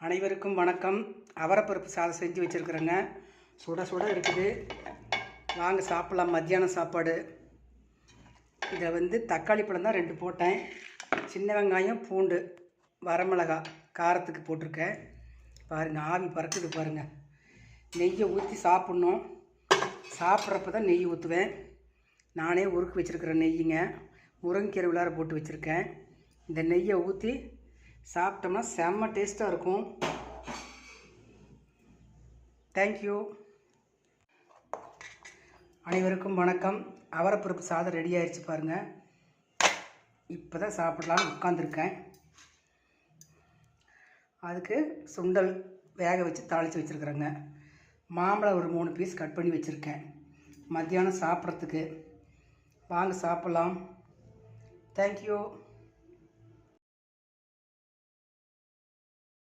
அனைவருக்கும் வணக்கம். அவரைப்பருப்பு சாதம் செஞ்சு வச்சுருக்குறேங்க. சுட சுட இருக்குது, வாங்க சாப்பிட்லாம். மத்தியானம் சாப்பாடு. இதை தக்காளி பழம் தான் 2 போட்டேன். சின்ன வெங்காயம், பூண்டு, வரமிளகாய் காரத்துக்கு போட்டிருக்கேன். பாருங்கள், ஆவி பறக்குது பாருங்கள். நெய்யை ஊற்றி சாப்பிட்ணும். சாப்பிட்றப்ப தான் நெய் ஊற்றுவேன். நானே உருக்கு வச்சுருக்கிற நெய்யுங்க. முருங்கைக்கீரை உள்ளார போட்டு வச்சுருக்கேன். இந்த நெய்யை ஊற்றி சாப்பிட்டோம்னா செம்ம டேஸ்ட்டாக இருக்கும். தேங்க்யூ. அனைவருக்கும் வணக்கம். அவரைப்பருப்பு சாதம் ரெடி ஆயிடுச்சு பாருங்கள். இப்போ தான் சாப்பிட்லான்னு உட்காந்துருக்கேன். அதுக்கு சுண்டல் வேக வச்சு தாளித்து வச்சுருக்குறேங்க. மாம்பழம் ஒரு 3 பீஸ் கட் பண்ணி வச்சுருக்கேன். மத்தியானம் சாப்பிட்றதுக்கு வாங்க சாப்பிட்லாம். தேங்க்யூ.